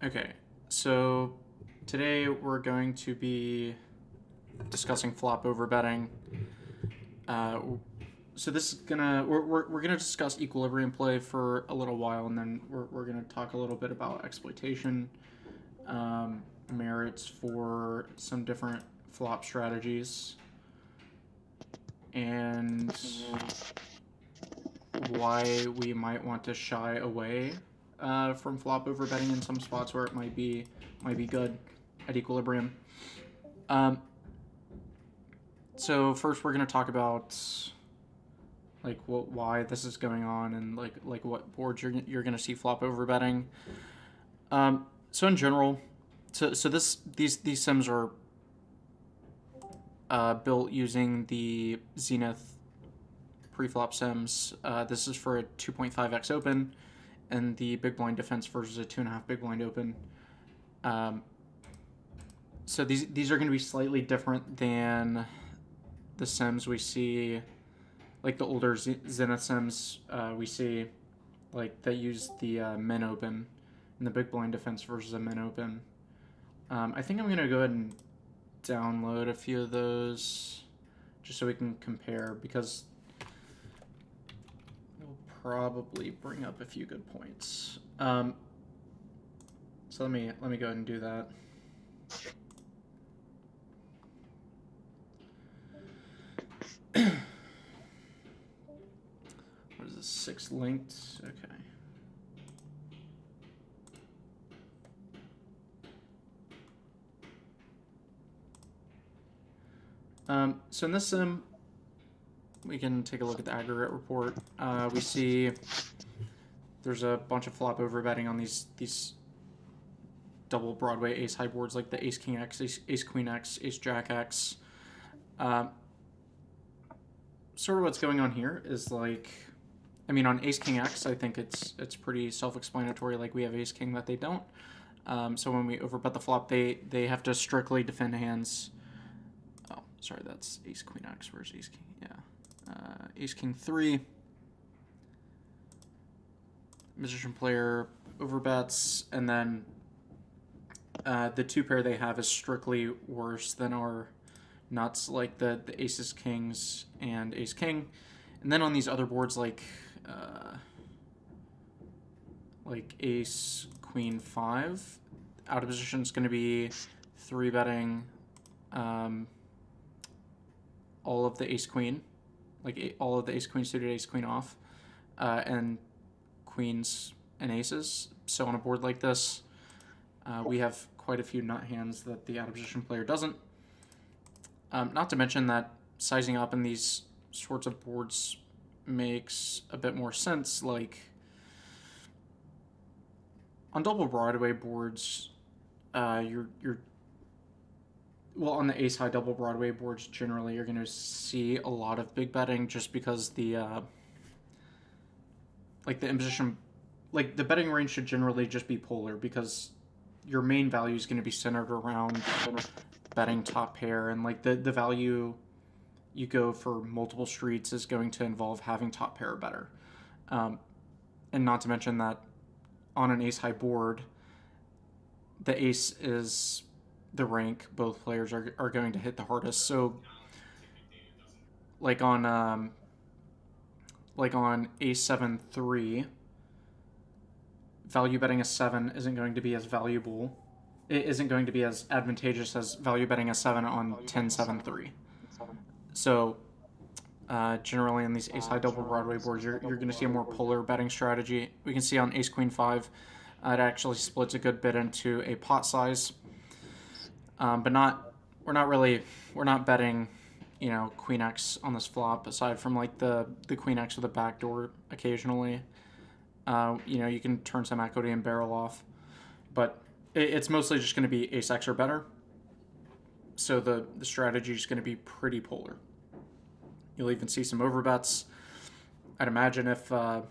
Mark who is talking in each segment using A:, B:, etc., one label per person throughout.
A: Okay, so today we're going to be discussing flop overbetting. Uh, so this is we're gonna discuss equilibrium play for a little while, and then we're gonna talk a little bit about exploitation, merits for some different flop strategies, and why we might want to shy away from flop overbetting in some spots where it might be good at equilibrium. So first, we're gonna talk about why this is going on and like what boards you're gonna see flop overbetting. So in general, these sims are built using the Zenith preflop sims. This is for a 2.5x open, and the big blind defense versus a 2.5 big blind open. So these are going to be slightly different than the sims we see, like the older Zenith sims we see, like that use the min open and the big blind defense versus a min open. I think I'm going to go ahead and download a few of those just so we can compare, because it'll probably bring up a few good points. So let me go ahead and do that. What is this? 6 linked? Okay. So in this sim, we can take a look at the aggregate report. We see there's a bunch of flop overbetting on these double Broadway ace high boards, like the ace king x, ace queen x, ace jack x. Sort of what's going on here is like, I mean, on ace king x, I think it's pretty self-explanatory. Like, we have ace king that they don't. So when we overbet the flop, they have to strictly defend hands. Oh, sorry, that's ace queen x. Where's ace king? Yeah, ace king 3. Position player overbets, and then the two pair they have is strictly worse than our nuts, like the aces kings and ace king. And then on these other boards, like ace queen 5, out of position is going to be 3-betting all of the ace queen, like all of the ace queen suited, ace queen off, and queens and aces. So on a board like this, we have quite a few nut hands that the out of position player doesn't. Not to mention that sizing up in these sorts of boards makes a bit more sense. Like on double Broadway boards, you're well, on the ace high double Broadway boards generally you're going to see a lot of big betting, just because the like the imposition, like the betting range should generally just be polar, because your main value is going to be centered around betting top pair, and like the value you go for multiple streets is going to involve having top pair or better. And not to mention that on an ace high board, the ace is the rank both players are going to hit the hardest. So like on ace 7-3, value betting a 7 isn't going to be as valuable. It isn't going to be as advantageous as value betting a 7 on 10-7-3. So generally on these ace high double Broadway boards, you're going to see a more polar betting strategy. We can see on ace queen 5, it actually splits a good bit into a pot size, but we're not betting, queen x on this flop, aside from like the queen x with a backdoor occasionally. You can turn some equity and barrel off, but it's mostly just going to be ace x or better. So the strategy is going to be pretty polar. You'll even see some overbets. I'd imagine if, well,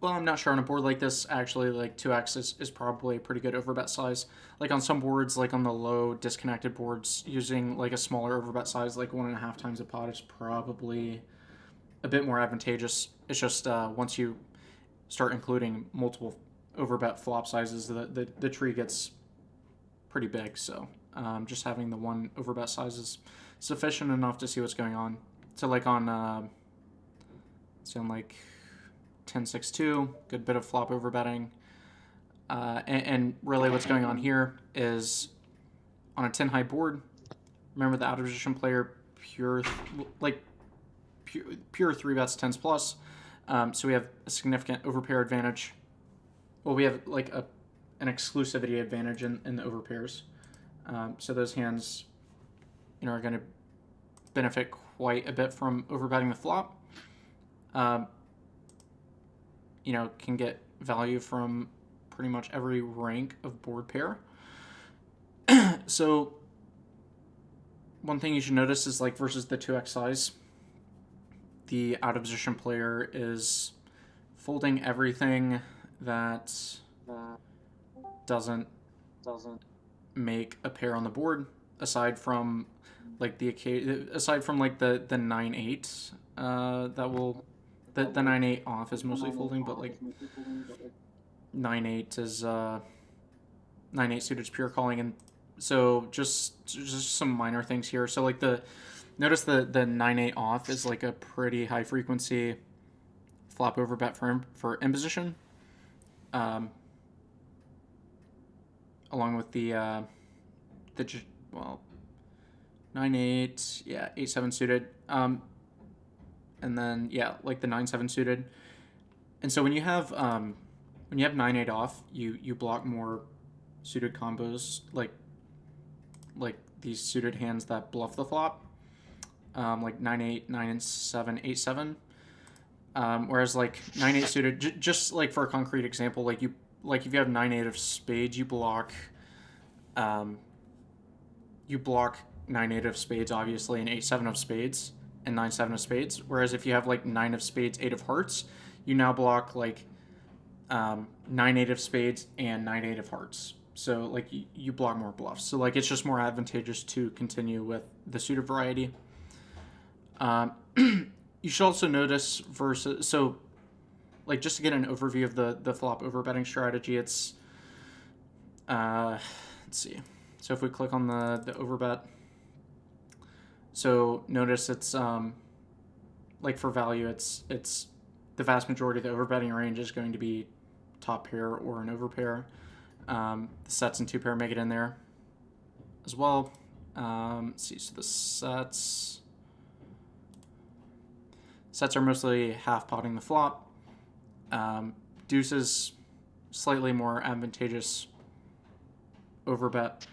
A: I'm not sure on a board like this, actually, like 2x is probably a pretty good overbet size. Like on some boards, like on the low disconnected boards, using like a smaller overbet size, like 1.5 times a pot, is probably a bit more advantageous. It's just once you start including multiple overbet flop sizes, the tree gets pretty big. So just having the one overbet size is sufficient enough to see what's going on. So like on like 10-6-2, good bit of flop overbetting. And really what's going on here is on a 10 high board, remember the out of position player pure 3 bets 10s plus. So we have a significant overpair advantage. Well, we have like an exclusivity advantage in the overpairs. So those hands, are going to benefit quite a bit from overbetting the flop. Can get value from pretty much every rank of board pair. So one thing you should notice is like versus the 2x size, the out of position player is folding everything that doesn't make a pair on the board, aside from like the 9-8 the 9-8 off is mostly folding, but like 9-8 is 9-8 suited is pure calling. And so just some minor things here. So like notice the 9-8 off is like a pretty high frequency flop over bet for imposition. Along with the 9-8, 8-7 suited. And then like the 9-7 suited. And so when you have 9-8 off, you block more suited combos like these suited hands that bluff the flop, like 9-8, 9-7, 8-7. Whereas like 9-8 suited, just like for a concrete example, like if you have 9-8 of spades, you block 9-8 of spades obviously, and 8-7 of spades and 9-7 of spades. Whereas if you have like 9 of spades, 8 of hearts, you now block like 9-8 of spades and 9-8 of hearts. So like you block more bluffs. So like it's just more advantageous to continue with the suited variety. You should also notice so like just to get an overview of the flop overbetting strategy, it's let's see. So if we click on the overbet, so notice it's like for value, it's the vast majority of the overbetting range is going to be top pair or an overpair. The sets and 2 pair make it in there as well. Let's see, so the sets are mostly half potting the flop. Deuces slightly more advantageous overbet.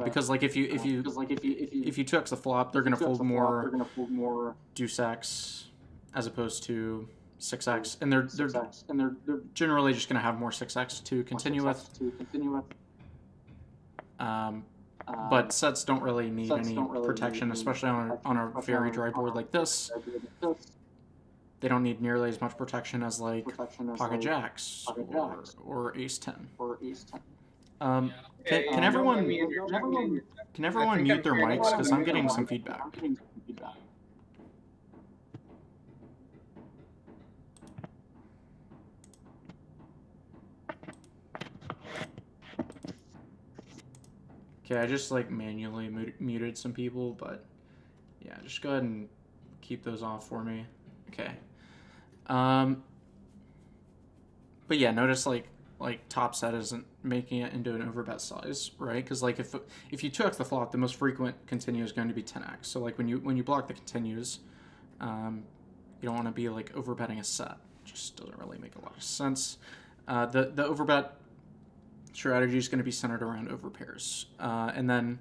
A: Because like if you 2x the flop, they're gonna fold more deuce x as opposed to 6x, and they're generally just gonna have more 6x to continue with. But sets don't really need any protection, especially on a very dry board like this. They don't need nearly as much protection as like pocket jacks or ace 10. Can everyone mute their mics, because I'm getting some feedback. Okay, I just like manually muted some people, but yeah, just go ahead and keep those off for me. Okay. But yeah, notice like top set isn't making it into an overbet size, right? Because like if you 2x the flop, the most frequent continue is going to be 10x. So like when you block the continues, you don't want to be like overbetting a set. It just doesn't really make a lot of sense. The overbet strategy is going to be centered around overpairs, and then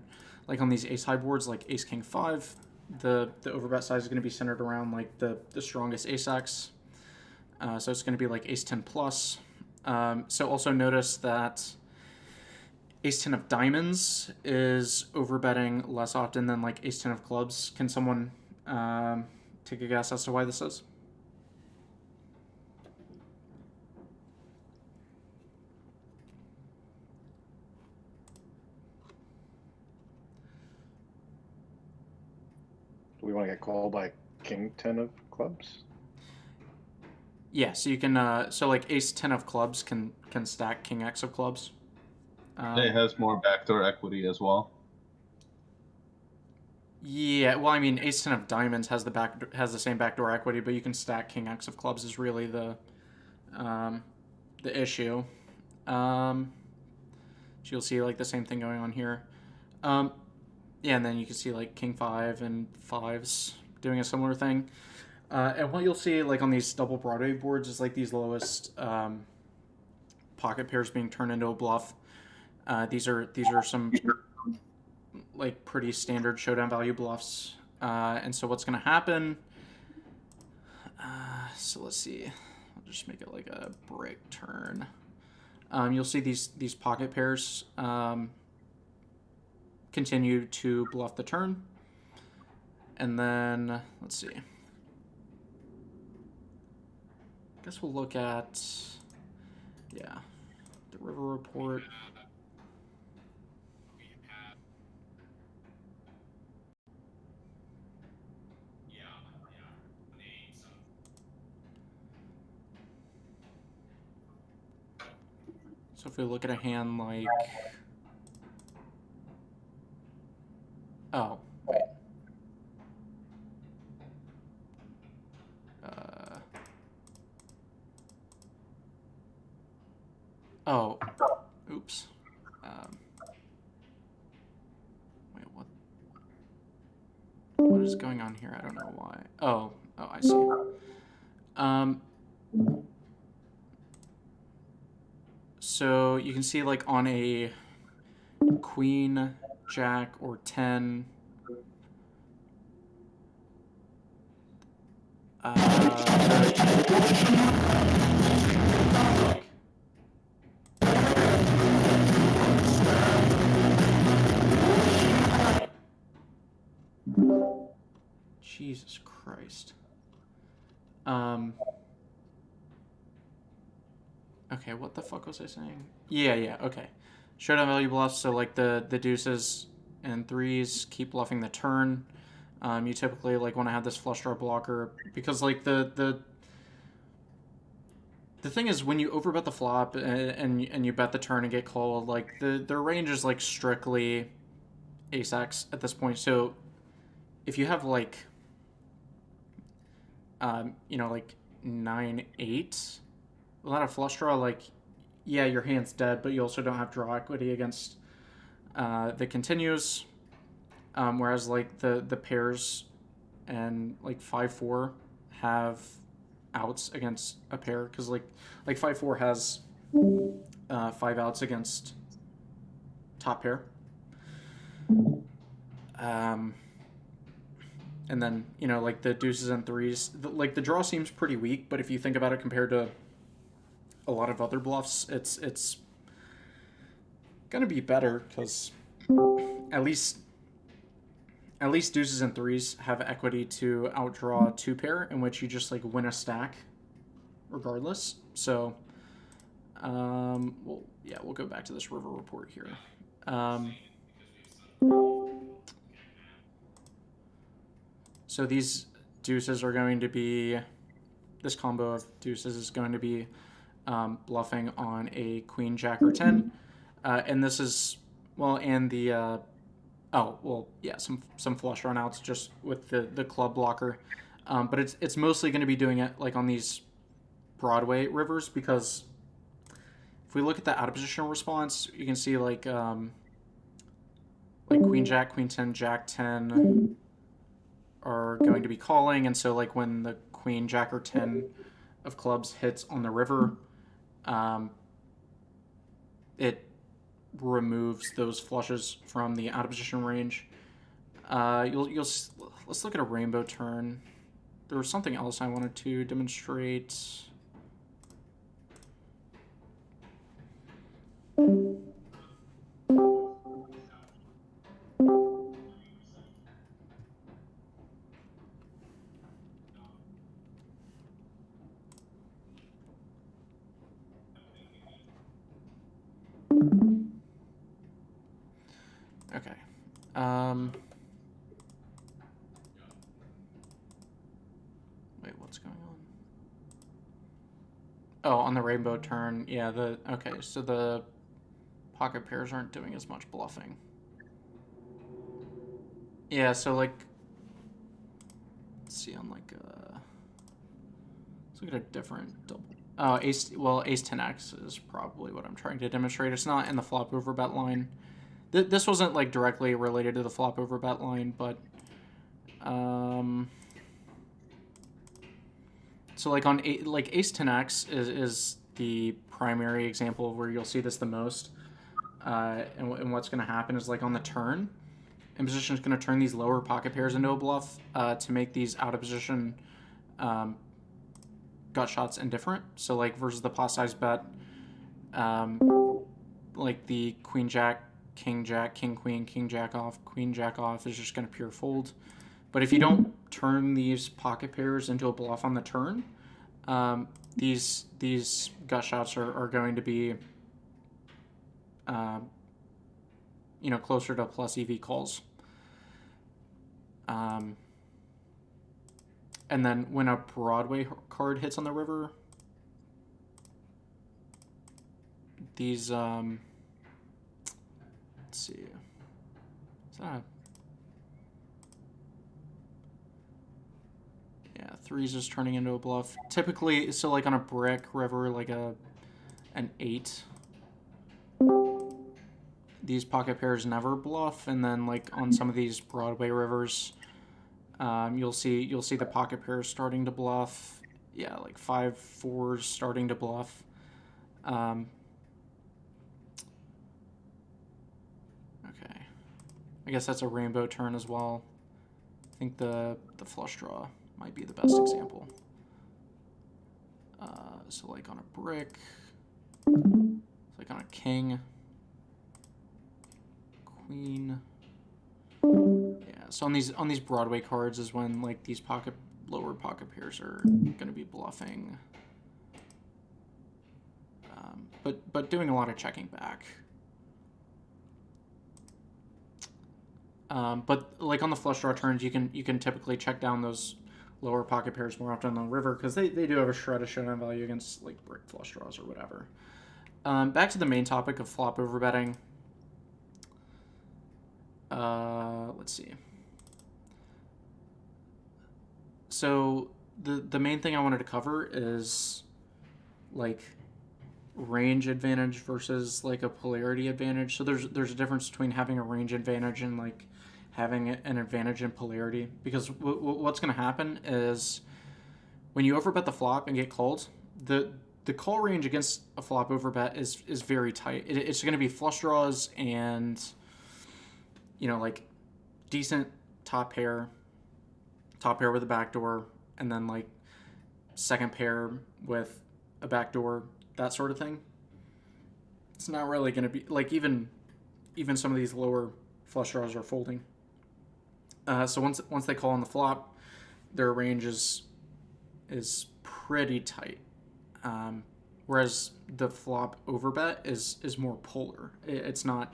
A: like on these ace high boards like ace king 5, the overbet size is going to be centered around like the strongest ace x. So it's going to be like ace 10 plus. So also notice that ace 10 of diamonds is overbetting less often than like ace 10 of clubs. Can someone take a guess as to why this is?
B: Do we want to get called by king 10 of clubs?
A: Yeah, so you can so like ace 10 of clubs can stack king x of clubs.
B: It has more backdoor equity as well.
A: Yeah, well, I mean, ace 10 of diamonds has the same backdoor equity, but you can stack king x of clubs is really um, the issue. Um, so you'll see like the same thing going on here. Um, yeah, and then you can see like king 5 and 5s doing a similar thing. And what you'll see like on these double Broadway boards is like these lowest pocket pairs being turned into a bluff. These are some like pretty standard showdown value bluffs. And so what's going to happen? So let's see. I'll just make it like a break turn. You'll see these pocket pairs continue to bluff the turn. And then, let's see. I guess we'll look at, yeah, the river report. So if we look at a hand like, oh, wait. Uh, oh, oops. Wait, what is going on here? I don't know why. Oh, I see. So you can see like on a queen, jack, or 10. Jesus Christ. Okay, what the fuck was I saying? Yeah, okay. Showdown value bluffs, so like the deuces and threes keep bluffing the turn. You typically like want to have this flush draw blocker because like the thing is when you overbet the flop and you bet the turn and get called, like their range is like strictly ace x at this point. So if you have like like 9-8 without a flush draw, like yeah, your hand's dead, but you also don't have draw equity against the continues. Whereas like the pairs and like 5-4 have outs against a pair because like 5-4 has 5 outs against top pair. Um, and then like the deuces and threes, like the draw seems pretty weak, but if you think about it compared to a lot of other bluffs, it's gonna be better because at least deuces and threes have equity to outdraw two pair, in which you just like win a stack regardless. So, well, yeah, we'll go back to this river report here. So these deuces are going to be, this combo of deuces is going to be bluffing on a queen, jack, or 10. And this is, well, and the, oh, well, yeah, some flush runouts just with the club blocker. But it's mostly going to be doing it like on these Broadway rivers because if we look at the out of position response, you can see like queen jack, queen 10, jack 10 are going to be calling, and so like when the queen jack or 10 of clubs hits on the river, it removes those flushes from the out of position range. You'll let's look at a rainbow turn. There was something else I wanted to demonstrate. Okay. Wait, what's going on? rainbow turn, yeah, okay, so the pocket pairs aren't doing as much bluffing. Yeah, so like, let's see on like let's look at a different double. Oh, ace 10x is probably what I'm trying to demonstrate. It's not in the flop over bet line. This wasn't like directly related to the flop over bet line, but so like on like ace 10x is the primary example where you'll see this the most. And what's going to happen is like on the turn, imposition is going to turn these lower pocket pairs into a bluff to make these out of position gut shots indifferent. So like versus the pot size bet, like the queen jack, king queen, king jack off, queen jack off is just going to pure fold. But if you don't turn these pocket pairs into a bluff on the turn, these gut shots are going to be closer to plus EV calls. And then when a Broadway card hits on the river, these let's see, is that yeah, threes is turning into a bluff typically. So like on a brick river, like an 8, these pocket pairs never bluff, and then like on some of these Broadway rivers, you'll see the pocket pairs starting to bluff. Yeah, like 5-4s starting to bluff. Okay, I guess that's a rainbow turn as well. I think the flush draw might be the best example. So like on a brick, like on a king, queen. Yeah, so on these Broadway cards is when like these lower pocket pairs are going to be bluffing, but doing a lot of checking back. But like on the flush draw turns, you can typically check down those lower pocket pairs more often on the river because they do have a shred of showdown value against like brick flush draws or whatever. Back to the main topic of flop overbetting. Let's see. So the main thing I wanted to cover is like range advantage versus like a polarity advantage. So there's a difference between having a range advantage and like having an advantage in polarity, because what's going to happen is when you overbet the flop and get called, the call range against a flop overbet is very tight. It's going to be flush draws and like decent top pair with a backdoor, and then like second pair with a backdoor, that sort of thing. It's not really going to be like even some of these lower flush draws are folding. So once they call on the flop, their range is pretty tight. Whereas the flop overbet is more polar. It's not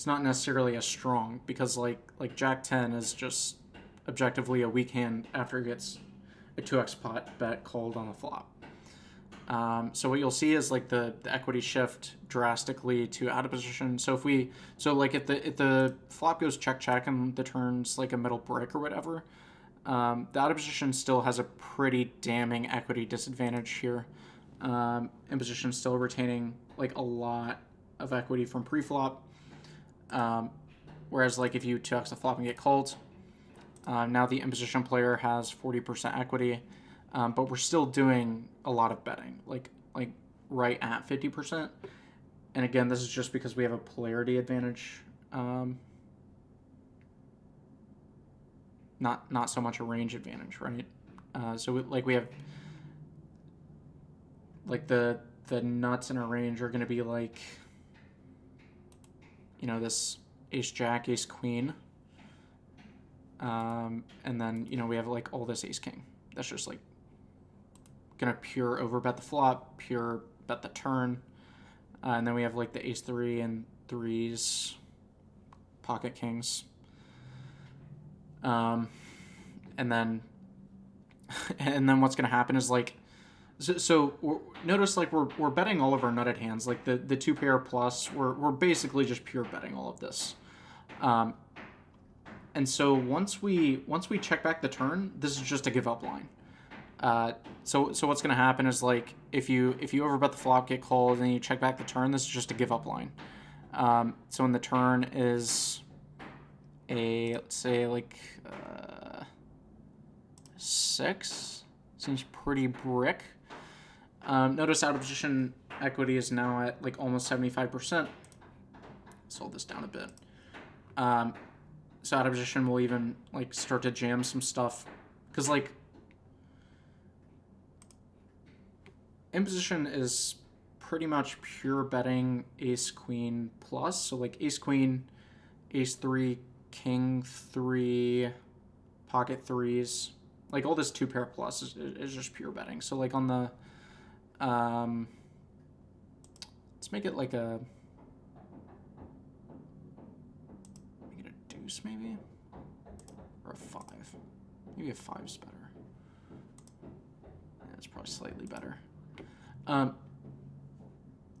A: necessarily as strong because like Jack 10 is just objectively a weak hand after it gets a 2x pot bet called on the flop. So what you'll see is like the equity shift drastically to out of position. So if the flop goes check and the turn's like a middle brick or whatever, the out of position still has a pretty damning equity disadvantage here. In position still retaining like a lot of equity from pre-flop. Whereas like if you 2x the flop and get called, now the imposition player has 40% equity, but we're still doing a lot of betting, like right at 50%. And again, this is just because we have a polarity advantage, not so much a range advantage, right? So we have like the nuts in our range are going to be like this ace jack, ace queen, and then we have like all this ace king. That's just like gonna pure overbet the flop, pure bet the turn, and then we have like the ace 3 and 3s, pocket kings, and then what's gonna happen is like Notice like we're betting all of our nutted hands. Like the two pair plus, we're basically just pure betting all of this. And so once we check back the turn, this is just a give up line. So what's going to happen is like if you overbet the flop, get called, and you check back the turn, this is just a give up line. So when the turn is let's say like 6, seems pretty brick. Notice out of position equity is now at like almost 75%. Sold this down a bit. So out of position will even like start to jam some stuff, because like in position is pretty much pure betting ace queen plus. So like ace queen, ace 3, king 3, pocket 3s, like all this two pair plus is just pure betting. So like on the let's make it like a deuce maybe, or a 5. Maybe a 5's better. Yeah, it's probably slightly better.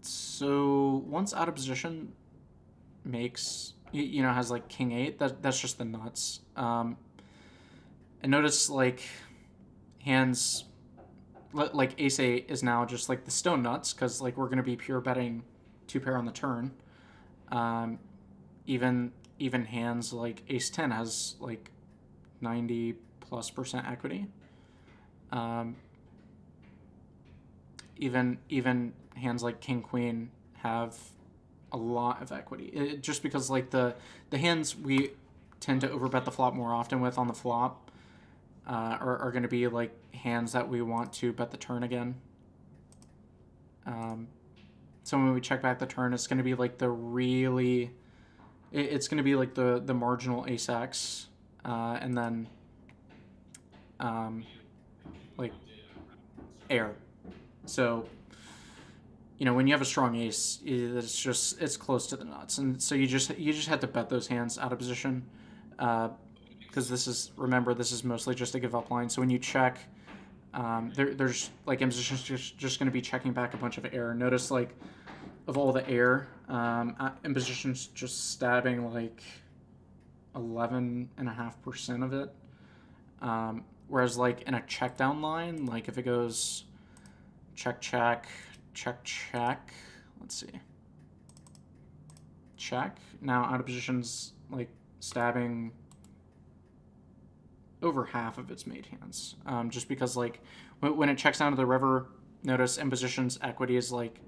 A: So once out of position makes, has like king 8, that's just the nuts. And notice like hands like ace 8 is now just like the stone nuts, because like we're going to be pure betting two pair on the turn. Even hands like ace 10 has like 90+% equity. Even hands like king queen have a lot of equity, just because like the hands we tend to overbet the flop more often with on the flop are going to be like hands that we want to bet the turn again. So when we check back the turn, it's going to be like it's going to be like the marginal ace x, and then like air. So when you have a strong ace, it's close to the nuts, and so you just have to bet those hands out of position, because this is mostly just a give up line. So when you check, there's like in position just going to be checking back a bunch of air. Notice like of all the air, in position's just stabbing like 11.5% of it. Whereas like in a check down line, like if it goes check, check, check, check, let's see, check, now out of position's like stabbing over half of its made hands, just because like when it checks down to the river, notice in position's equity is like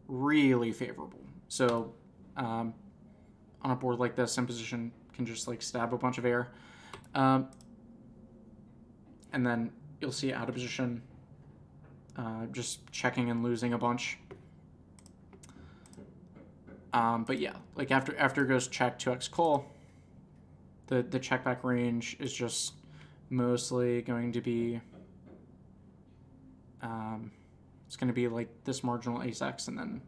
A: really favorable. So on a board like this, in position can just like stab a bunch of air, and then you'll see out of position just checking and losing a bunch. But yeah, like after it goes check 2x call, the check back range is just mostly going to be it's going to be like this marginal ace x, and then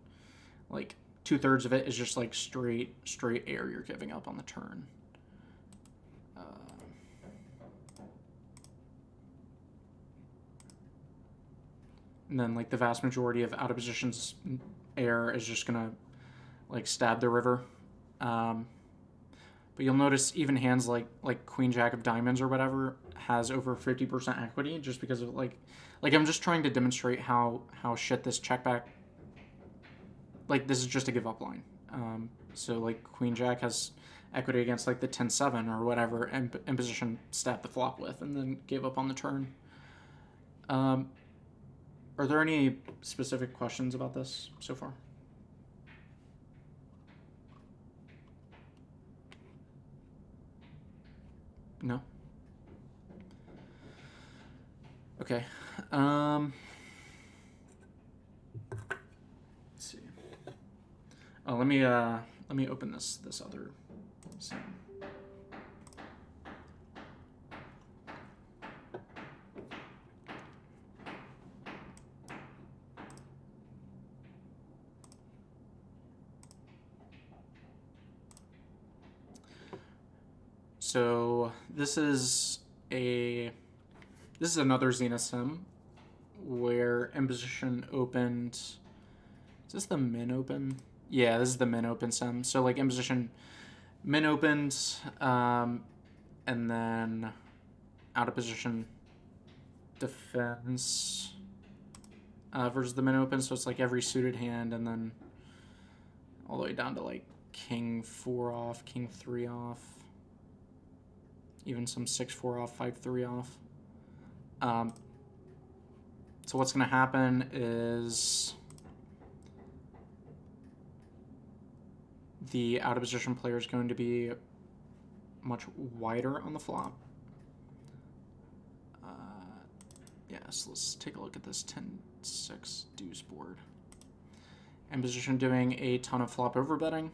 A: like 2/3 of it is just like straight air you're giving up on the turn. And then like the vast majority of out of position's air is just gonna like stab the river. But you'll notice even hands like queen jack of diamonds or whatever has over 50% equity, just because of like I'm just trying to demonstrate how shit this check back, like this is just a give up line. So like queen jack has equity against like the 10-7 or whatever, and in position stabbed the flop with and then gave up on the turn. Are there any specific questions about this so far? No? Okay. Let's see. Oh, let me open this other scene. So this is another Zenith sim where in position opened. Is this the min open? Yeah, this is the min open sim. So like in position min opened, and then out of position defense versus the min open. So it's like every suited hand, and then all the way down to like king 4 off, king 3 off, even some 6-4 off, 5-3 off. So what's going to happen is the out of position player is going to be much wider on the flop. So let's take a look at this 10-6 deuce board. In position doing a ton of flop overbetting,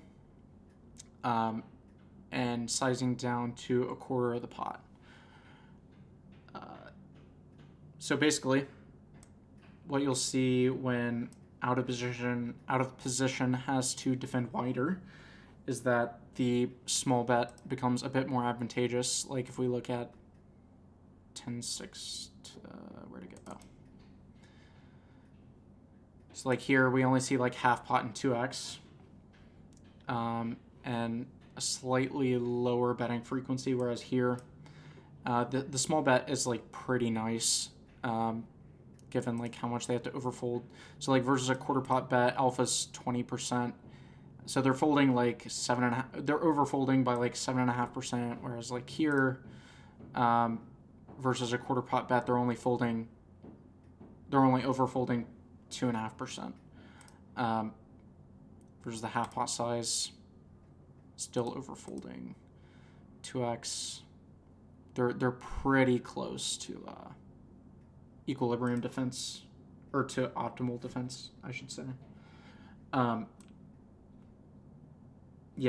A: and sizing down to a quarter of the pot. So basically, what you'll see when out of position has to defend wider is that the small bet becomes a bit more advantageous. Like if we look at 10-6, where'd it go? So like here we only see like half pot and 2x, and a slightly lower betting frequency, whereas here the small bet is like pretty nice, given like how much they have to overfold. So like versus a quarter pot bet, alpha's 20%. So they're folding like 7.5. They're overfolding by like 7.5%, whereas like here, versus a quarter pot bet, they're only overfolding 2.5%. Versus the half pot size, still overfolding 2x. They're pretty close to equilibrium defense, or to optimal defense, I should say.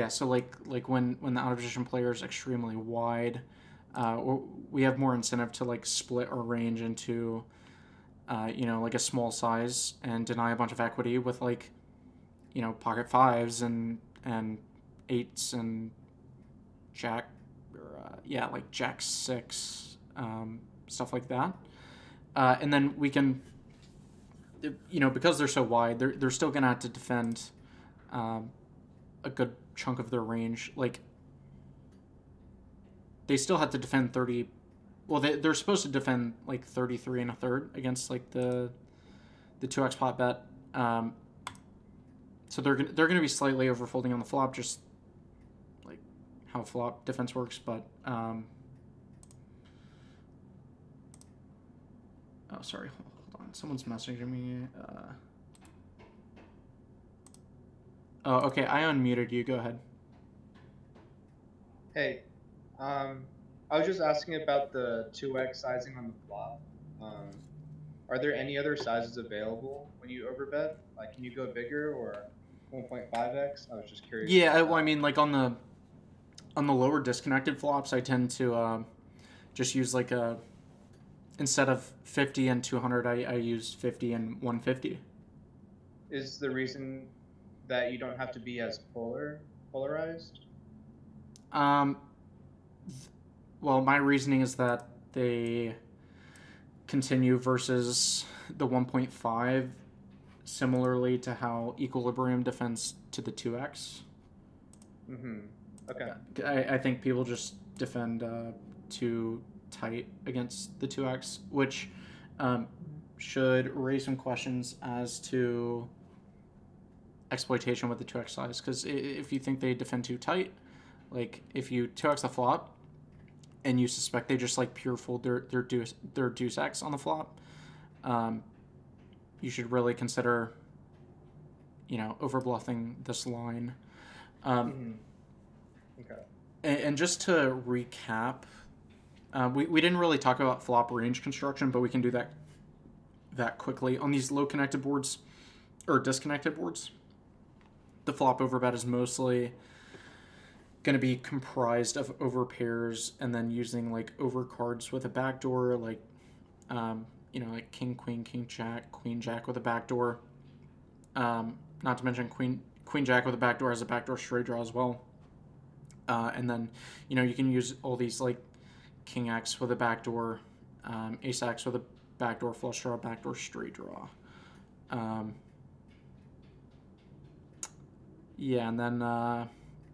A: So like when the out of position player is extremely wide, we have more incentive to like split our range into like a small size and deny a bunch of equity with like pocket fives and eights and jack, or like jack 6, stuff like that. And then we can, because they're so wide, they're still gonna have to defend a good chunk of their range. Like they still have to defend 30. Well, they're supposed to defend like 33 1/3 against like the 2x pot bet. So they're gonna be slightly overfolding on the flop, just like how flop defense works. But oh, sorry, hold on, someone's messaging me. Oh, okay, I unmuted you. Go ahead.
C: Hey, I was just asking about the 2x sizing on the flop. Are there any other sizes available when you overbet? Like, can you go bigger or 1.5x? I was just curious.
A: Yeah, well, I mean, like on the lower disconnected flops, I tend to just use like instead of 50 and 200, I use 50 and 150.
C: Is the reason that you don't have to be as polarized?
A: Well, my reasoning is that they continue versus the 1.5 similarly to how equilibrium defends to the 2x.
C: Okay.
A: I think people just defend too tight against the 2x, which should raise some questions as to exploitation with the 2x size, because if you think they defend too tight, like if you 2x the flop and you suspect they just like pure fold their deuce x on the flop, you should really consider overbluffing this line.
C: Okay.
A: And just to recap, we didn't really talk about flop range construction, but we can do that quickly. On these low connected boards or disconnected boards, the flop overbet is mostly going to be comprised of over pairs and then using like over cards with a backdoor, like like king queen, king jack, queen jack with a backdoor. Not to mention queen jack with a backdoor has a backdoor straight draw as well. And then you can use all these like king x with a backdoor, ace x with a backdoor flush draw, backdoor straight draw. Yeah, and then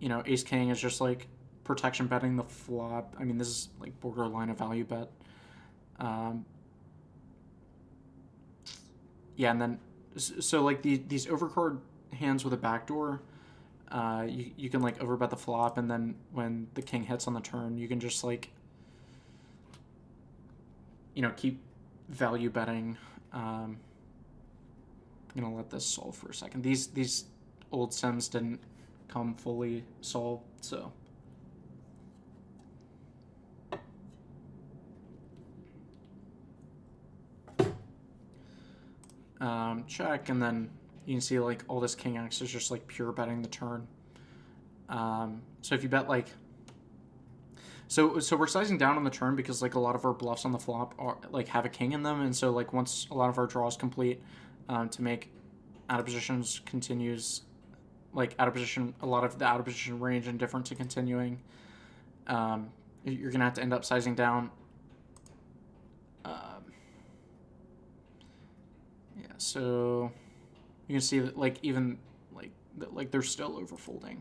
A: you know, ace king is just like protection betting the flop. I mean, this is like borderline a value bet. Yeah, and then so like these overcard hands with a backdoor, you can like overbet the flop, and then when the king hits on the turn, you can just like, you know, keep value betting. I'm gonna let this solve for a second. These old sims didn't come fully solved, so. Check, and then you can see like all this king x is just like pure betting the turn. So if you bet like, so we're sizing down on the turn because like a lot of our bluffs on the flop are like have a king in them, and so like once a lot of our draws complete, to make out of positions continues, like out of position, a lot of the out of position range indifferent to continuing, you're gonna have to end up sizing down. Yeah, so you can see that like even like they're still overfolding.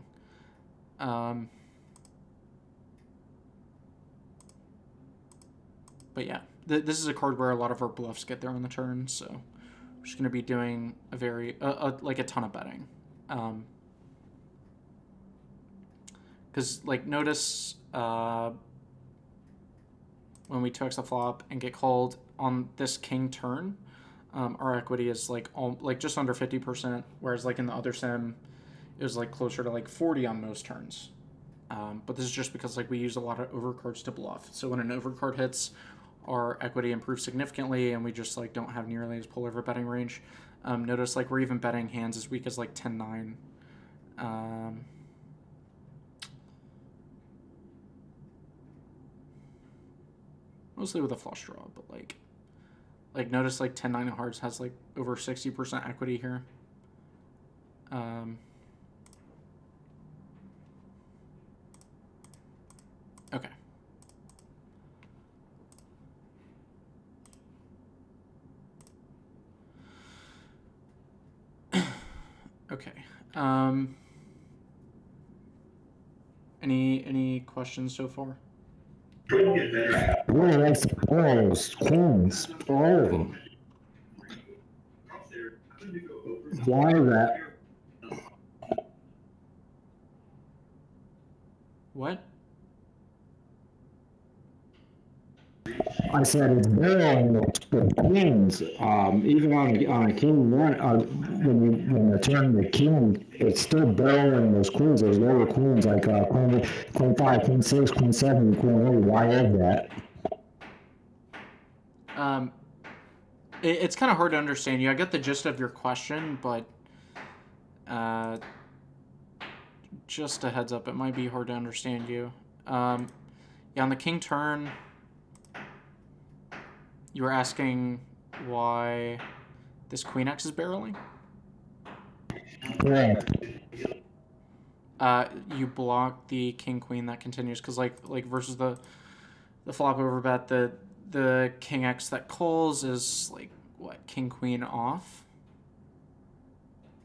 A: But yeah, this is a card where a lot of our bluffs get there on the turn, so we're just gonna be doing a very like a ton of betting. Because like notice when we 2x the flop and get called on this king turn, our equity is like just under 50%, whereas like in the other sim, it was like closer to like 40 on most turns. But this is just because like we use a lot of overcards to bluff. So when an overcard hits, our equity improves significantly, and we just like don't have nearly as polar of a betting range. Notice like we're even betting hands as weak as like 10-9. Mostly with a flush draw, but like notice like 10-9 of hearts has like over 60% equity here. Okay. Okay. Any questions so far?
D: Really likes the balls, queens, all of them. Why that?
A: What?
D: I said it's barreling the queens. Even on a king one, when you turn the king, it's still barreling those queens. Those lower queens like queen 5, queen 6, queen 7, queen 8. Why is that?
A: It's kind of hard to understand you. I get the gist of your question, but just a heads up, it might be hard to understand you. Yeah, on the king turn, you were asking why this queen x is barreling?
D: Correct.
A: You block the king queen that continues, because like versus the flop overbet, the king x that calls is like what, king queen off,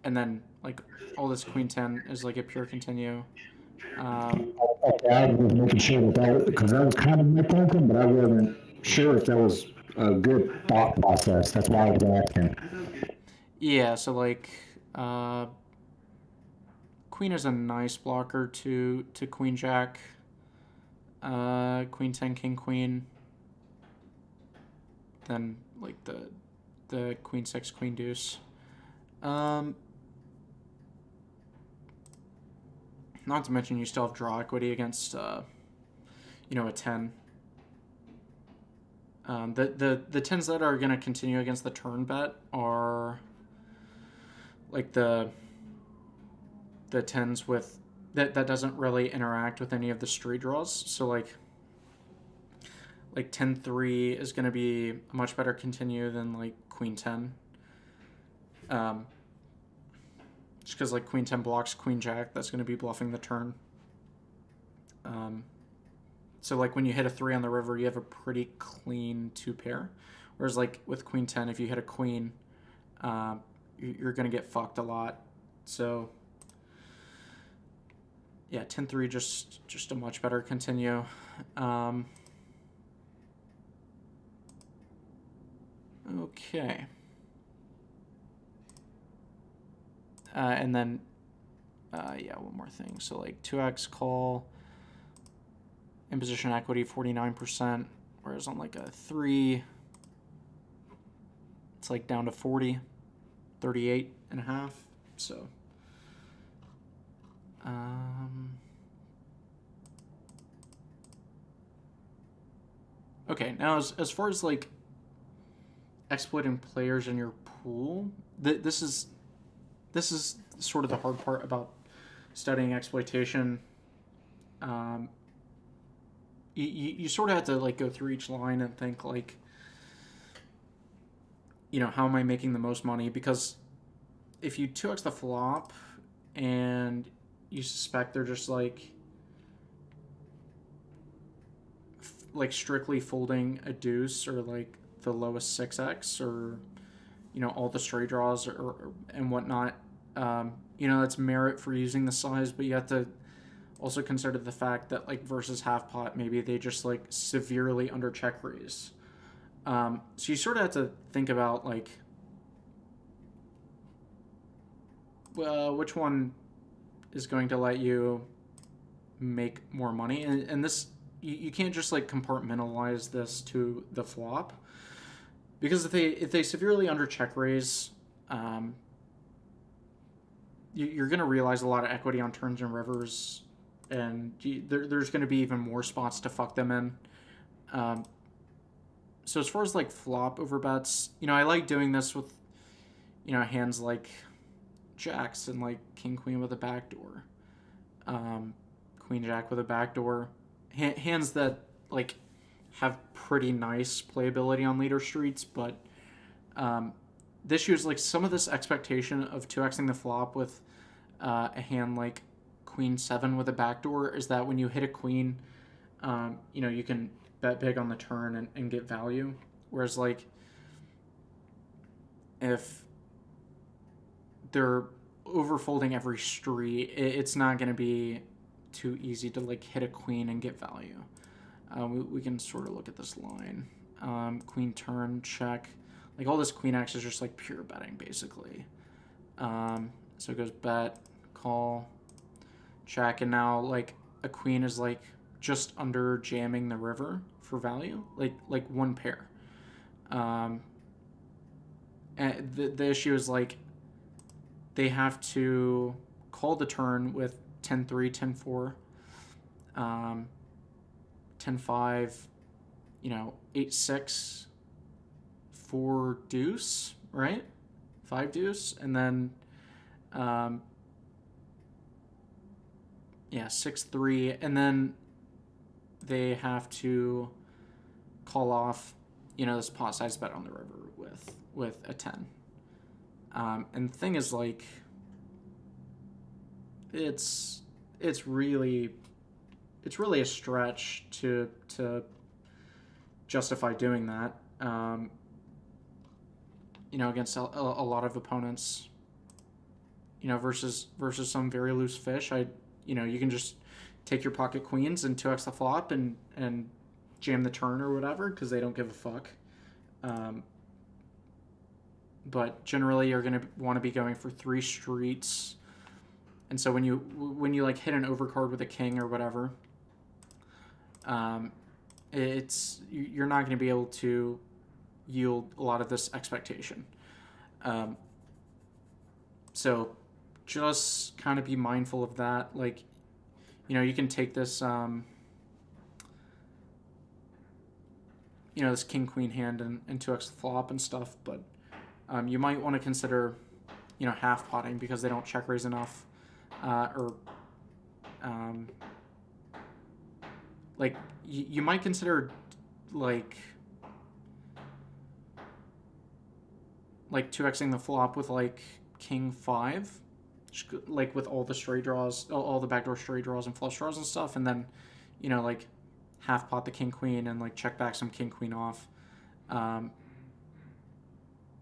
A: and then like all this queen 10 is like a pure continue.
D: Okay, I was making sure that because that was kind of my thinking, but I wasn't sure if that was a good thought process. That's why I was asking.
A: Yeah, so like queen is a nice blocker to queen jack, queen 10 king queen, then like the queen 6 queen deuce. Not to mention you still have draw equity against you know, a 10. The 10s that are going to continue against the turn bet are like the 10s with that doesn't really interact with any of the street draws. So like 10-3 is going to be a much better continue than like queen 10. Just because like queen 10 blocks queen jack, that's going to be bluffing the turn. So like when you hit a 3 on the river, you have a pretty clean 2 pair. Whereas like with queen 10, if you hit a queen, you're gonna get fucked a lot. So yeah, 10-3 just a much better continue. Okay. And then yeah, one more thing. So like 2x call, imposition equity 49%, whereas on like a 3, it's like down to 40, 38.5. So okay, now as far as like exploiting players in your pool, this is sort of the hard part about studying exploitation. You sort of have to like go through each line and think like, you know, how am I making the most money? Because if you 2x the flop and you suspect they're just like strictly folding a deuce or like the lowest 6x or, you know, all the straight draws or and whatnot, you know, that's merit for using the size, but you have to also consider the fact that like versus half pot, maybe they just like severely under check raise. So you sort of have to think about like, well, which one is going to let you make more money, and this you can't just like compartmentalize this to the flop, because if they severely under check raise, you're going to realize a lot of equity on turns and rivers, and there's going to be even more spots to fuck them in. So as far as like flop overbets, you know, I like doing this with, you know, hands like jacks and like king queen with a backdoor, queen jack with a backdoor, hands that like have pretty nice playability on leader streets, but the issue is like some of this expectation of 2xing the flop with a hand like queen 7 with a backdoor is that when you hit a queen, you know, you can bet big on the turn and get value. Whereas like if they're overfolding every street, it's not going to be too easy to like hit a queen and get value. We can sort of look at this line. Queen turn check. Like all this queen X is just like pure betting basically. So it goes bet, call, check, and now like a queen is like just under jamming the river for value, like one pair. And the issue is like they have to call the turn with 10-3, 10-4, 10-5, you know, 8-6, 4 deuce, right? 5 deuce, and then yeah, 6-3, and then they have to call off, you know, this pot size bet on the river with a 10. And the thing is, like, it's really a stretch to justify doing that. You know, against a lot of opponents. You know, versus some very loose fish. You know, you can just take your pocket queens and 2x the flop and jam the turn or whatever because they don't give a fuck. But generally, you're gonna want to be going for 3 streets, and so when you like hit an overcard with a king or whatever, you're not going to be able to yield a lot of this expectation. So just kind of be mindful of that. Like, you know, you can take this, you know, this king queen hand and 2x the flop and stuff, but you might want to consider, you know, half potting because they don't check raise enough, or like you might consider like 2xing the flop with like king 5, like with all the straight draws, all the backdoor straight draws and flush draws and stuff, and then, you know, like half pot the king queen and like check back some king queen off.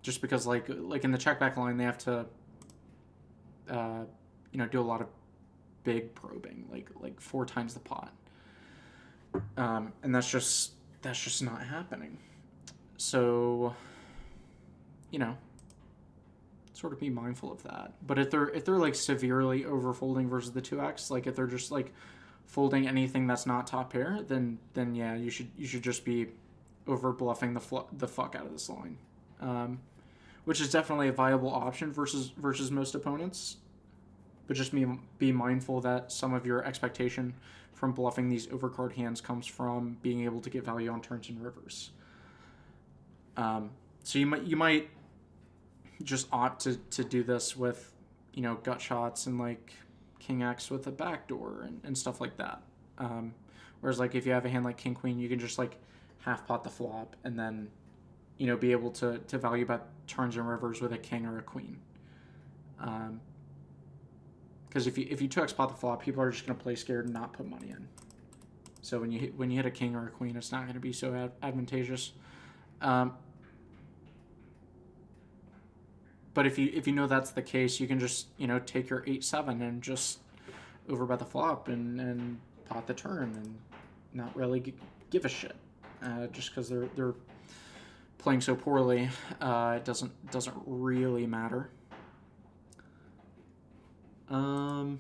A: just because like in the check back line they have to do a lot of big probing, like 4 times the pot, and that's just not happening. So sort of be mindful of that. But if they're like severely overfolding versus the 2x, like if they're just like folding anything that's not top pair, then yeah, you should just be over bluffing the fuck out of this line, which is definitely a viable option versus most opponents. But just be mindful that some of your expectation from bluffing these overcard hands comes from being able to get value on turns and rivers. So you might just opt to do this with gut shots and like king x with a backdoor and stuff like that. Whereas like if you have a hand like king queen, you can just like half pot the flop and then be able to value bet turns and rivers with a king or a queen. Because if you 2x pot the flop, people are just going to play scared and not put money in. So when you hit a king or a queen, it's not going to be so advantageous. But if you know that's the case, you can just take your 8-7 and just overbet the flop and pot the turn and not really give a shit. Just because they're playing so poorly, it doesn't really matter. Okay.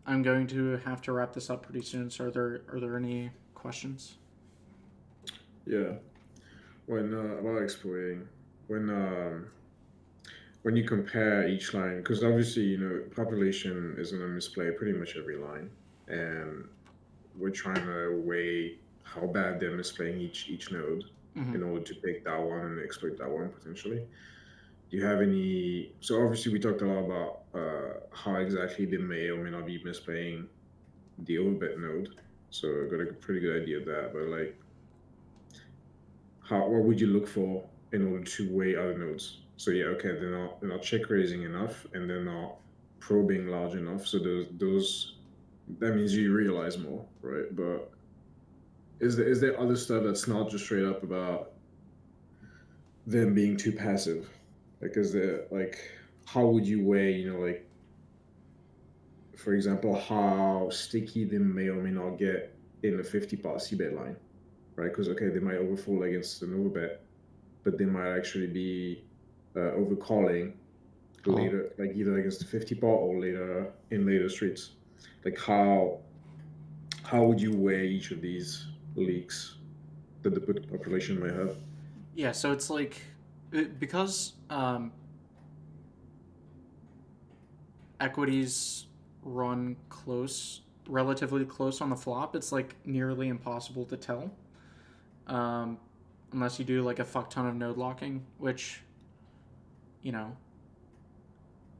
A: I'm going to have to wrap this up pretty soon. So are there any questions?
E: Yeah. When about exploiting, when you compare each line, because obviously population is gonna misplay pretty much every line, and we're trying to weigh how bad they're misplaying each node in order to pick that one and exploit that one potentially. Do you have any? So obviously we talked a lot about how exactly they may or may not be misplaying the overbet node. So I got a pretty good idea of that. But like, what would you look for in order to weigh other nodes? So yeah, okay, they're not check raising enough and they're not probing large enough. So those that means you realize more, right? But is there other stuff that's not just straight up about them being too passive? Like, is there like, how would you weigh, like, for example, how sticky they may or may not get in the 50 pot c-bet line, right? Because okay, they might overfold against an overbet, but they might actually be overcalling later, like either against the 50 pot or later in later streets. Like, how would you weigh each of these leaks that the population might have?
A: Yeah, so it's like because equities run relatively close on the flop, it's like nearly impossible to tell, unless you do like a fuck ton of node locking, which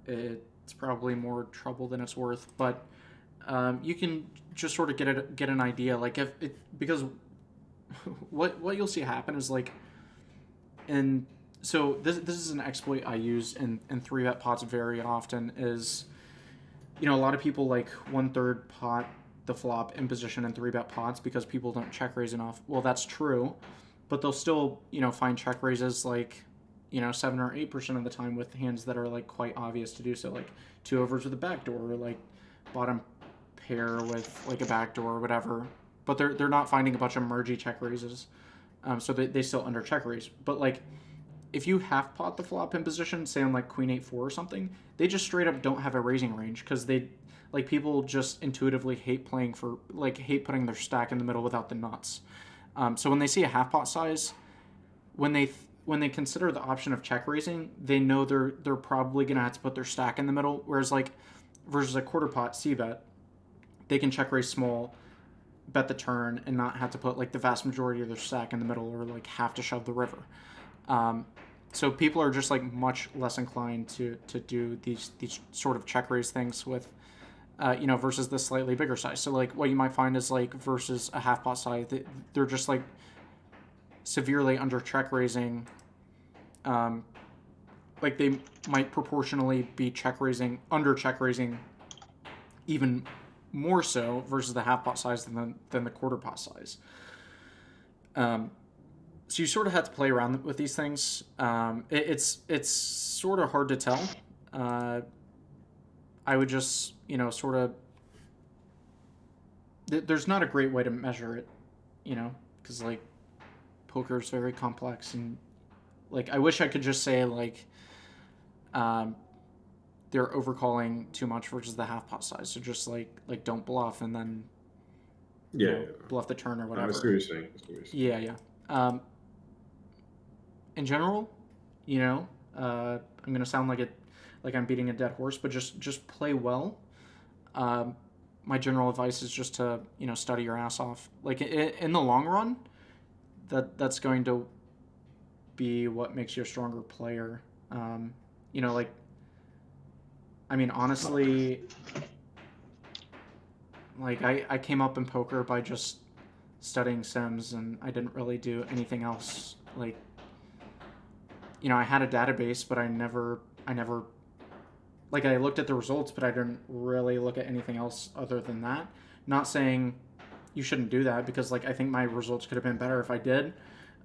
A: it's probably more trouble than it's worth. But you can just sort of get an idea, like because what you'll see happen is like, and so this is an exploit I use in 3-bet pots very often, is a lot of people like 1/3 pot the flop in position in 3-bet pots because people don't check raise enough. Well, that's true, but they'll still find check raises like 7 or 8% of the time with hands that are like quite obvious to do so, like 2 overs with a backdoor, or like bottom pair with like a backdoor or whatever. But they're not finding a bunch of mergy check raises, so they still under check raise. But like, if you half pot the flop in position, say on like queen 8-4 or something, they just straight up don't have a raising range because people just intuitively hate putting their stack in the middle without the nuts. So when they see a half pot size, when they consider the option of check raising, they know they're probably gonna have to put their stack in the middle. Whereas like versus a quarter pot c-bet, they can check raise small, bet the turn, and not have to put like the vast majority of their stack in the middle or like have to shove the river. So people are just like much less inclined to do these sort of check raise things with versus the slightly bigger size. So like what you might find is like versus a half pot size, they're just like severely under check raising. Like they might proportionally be under check raising even more so versus the half pot size than the quarter pot size. So you sort of have to play around with these things. It's sort of hard to tell. I would just, sort of. There's not a great way to measure it, because like poker is very complex, and like I wish I could just say like they're overcalling too much versus the half pot size. So just like don't bluff and then bluff the turn or whatever.
E: I see what you're saying.
A: Yeah. In general, I'm gonna sound like I'm beating a dead horse, but just play well. My general advice is just to study your ass off. Like in the long run, that's going to be what makes you a stronger player. Like I mean, honestly, like I came up in poker by just studying sims, and I didn't really do anything else. Like, I had a database, but I never like I looked at the results, but I didn't really look at anything else other than that. Not saying you shouldn't do that, because like I think my results could have been better if I did.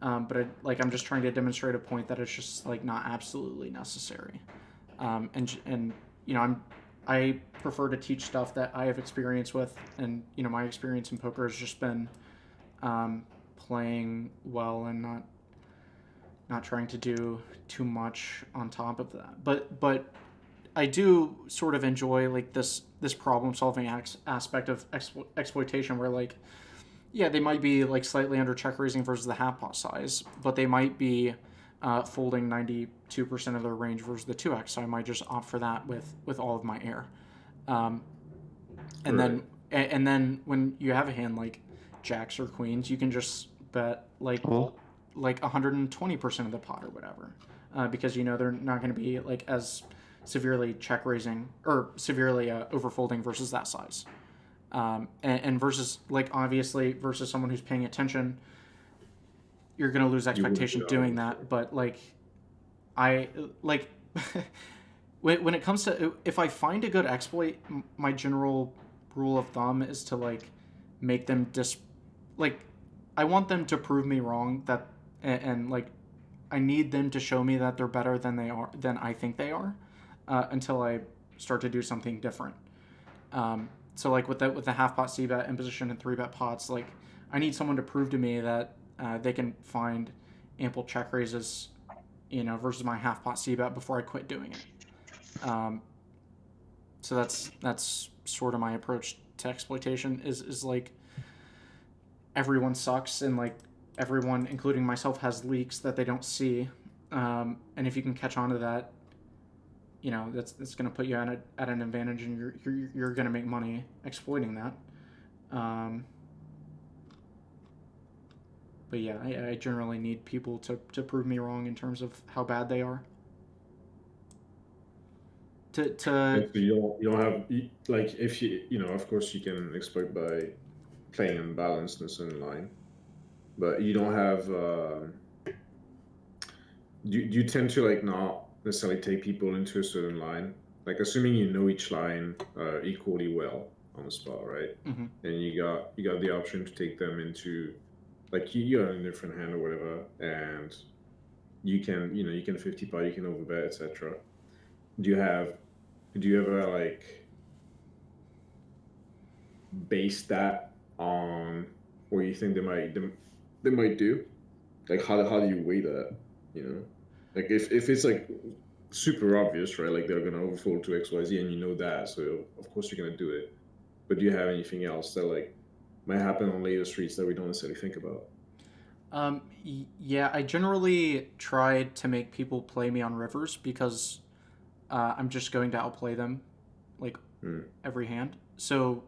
A: But I'm just trying to demonstrate a point that it's just like not absolutely necessary. I prefer to teach stuff that I have experience with, and my experience in poker has just been playing well and not trying to do too much on top of that. But I do sort of enjoy like this problem solving aspect of exploitation, where like they might be like slightly under check raising versus the half pot size, but they might be folding 92% of their range versus the 2x. So I might just opt for that with all of my air. And then when you have a hand like jacks or queens, you can just bet like 120% of the pot or whatever, because they're not going to be like as severely check raising or severely overfolding versus that size. And versus like obviously versus someone who's paying attention, you're going to lose expectation doing that. But like I like when it comes to, if I find a good exploit, my general rule of thumb is to like make them I want them to prove me wrong, that and like I need them to show me that they're better than I think they are, until I start to do something different. So like with the half pot c bet imposition and 3-bet pots, like I need someone to prove to me that they can find ample check raises, versus my half pot c bet before I quit doing it. So that's sort of my approach to exploitation is like everyone sucks, and like everyone, including myself, has leaks that they don't see. And if you can catch on to that, that's going to put you at an advantage, and you're going to make money exploiting that. But yeah, I generally need people to prove me wrong in terms of how bad they are.
E: So you don't have like, if of course you can exploit by playing unbalanced in a certain line, but you don't have. Do you tend to like not necessarily take people into a certain line, like assuming you know each line equally well on the spot, right?
A: Mm-hmm.
E: And you got the option to take them into, like you're in a different hand or whatever, and you can 50 pot, you can overbet, etc. Do you ever like base that on what you think they might do? Like how do you weigh that? Like if it's like super obvious, right? Like they're gonna overfold to XYZ, and you know that, so of course you're gonna do it. But do you have anything else that like might happen on later streets that we don't necessarily think about?
A: Yeah, I generally try to make people play me on rivers, because I'm just going to outplay them like every hand. So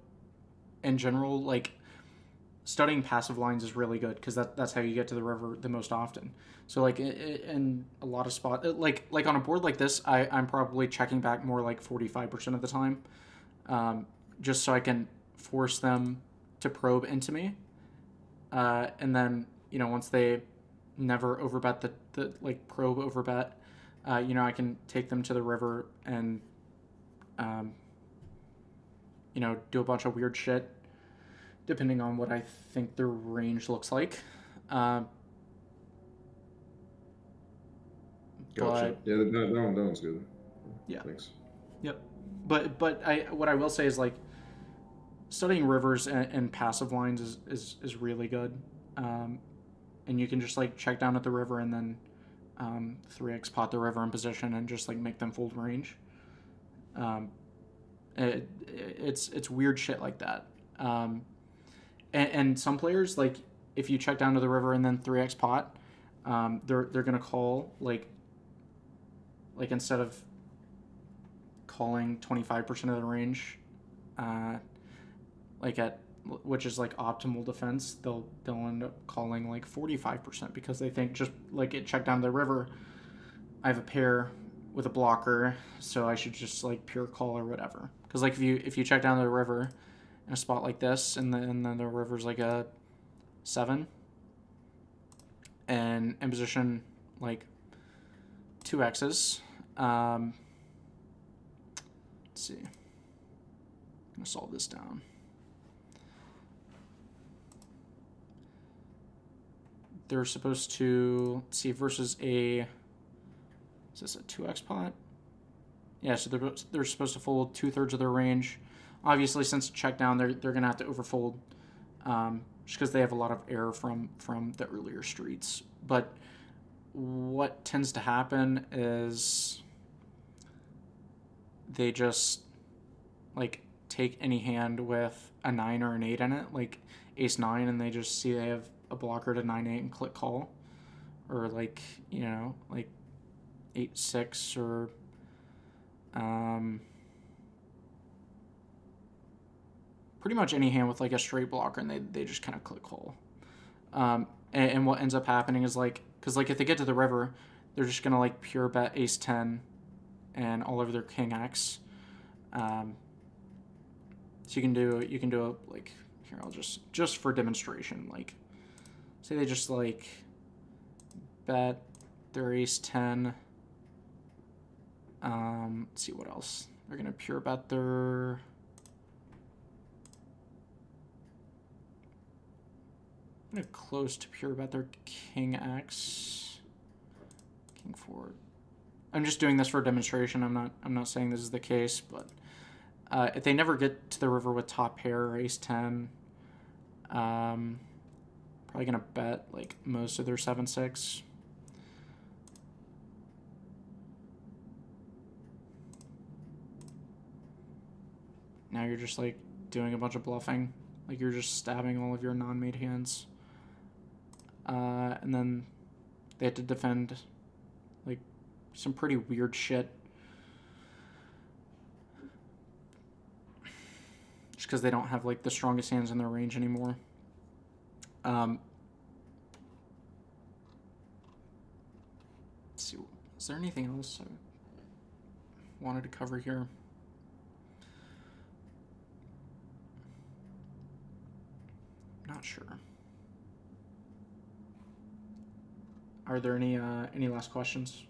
A: in general, like studying passive lines is really good, because that's how you get to the river the most often. So like in a lot of spots, like on a board like this, I'm probably checking back more like 45% of the time, just so I can force them to probe into me, and then once they never overbet the like probe overbet, I can take them to the river and do a bunch of weird shit depending on what I think their range looks like.
E: Gotcha.
A: But
E: Yeah, that one's good.
A: yeah,
E: Thanks.
A: yep. But what I will say is like studying rivers and passive lines is really good. And you can just like check down at the river and then 3x pot the river in position and just like make them fold range. It's weird shit like that. And some players, like if you check down to the river and then 3x pot, they're gonna call like instead of calling 25% of the range, like at which is like optimal defense, they'll end up calling like 45% because they think just like it checked down the river, I have a pair with a blocker, so I should just like pure call or whatever. Because like if you check down the river in a spot like this, and then the river's like a 7, and in position like 2x's. Let's see. I'm gonna solve this down. They're supposed to, let's see, versus a, is this a 2x pot? Yeah, so they're supposed to fold 2/3 of their range. Obviously, since check down, they're gonna have to overfold, just because they have a lot of error from the earlier streets. But what tends to happen is they just like take any hand with a 9 or an 8 in it, like ace 9, and they just see they have a blocker to 9/8 and click call, or like like 8/6 or pretty much any hand with like a straight blocker, and they just kind of click call. And what ends up happening is like, because like if they get to the river, they're just gonna like pure bet ace 10 and all over their king x. So you can do a, like, here, I'll just for demonstration, like say they just like bet their ace 10. Let's see what else. They're gonna pure bet their, I'm gonna close to pure bet their king x, king 4. I'm just doing this for a demonstration. I'm not saying this is the case, but if they never get to the river with top pair or ace 10, probably gonna bet like most of their 7/6. Now you're just like doing a bunch of bluffing, like you're just stabbing all of your non-made hands, and then they have to defend like some pretty weird shit just because they don't have like the strongest hands in their range anymore. Let's see, is there anything else I wanted to cover here? Not sure. Are there any last questions?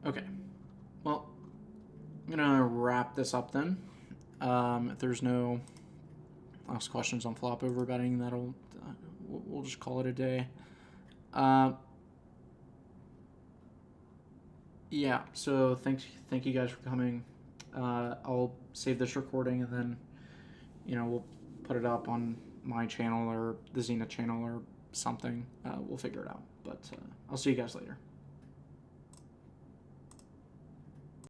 A: Okay. Well, I'm gonna wrap this up then. If there's no last questions on flop overbetting, that'll we'll just call it a day. Yeah. So thank you guys for coming. I'll save this recording and then we'll put it up on my channel or the Zenith channel or something. We'll figure it out. But I'll see you guys later.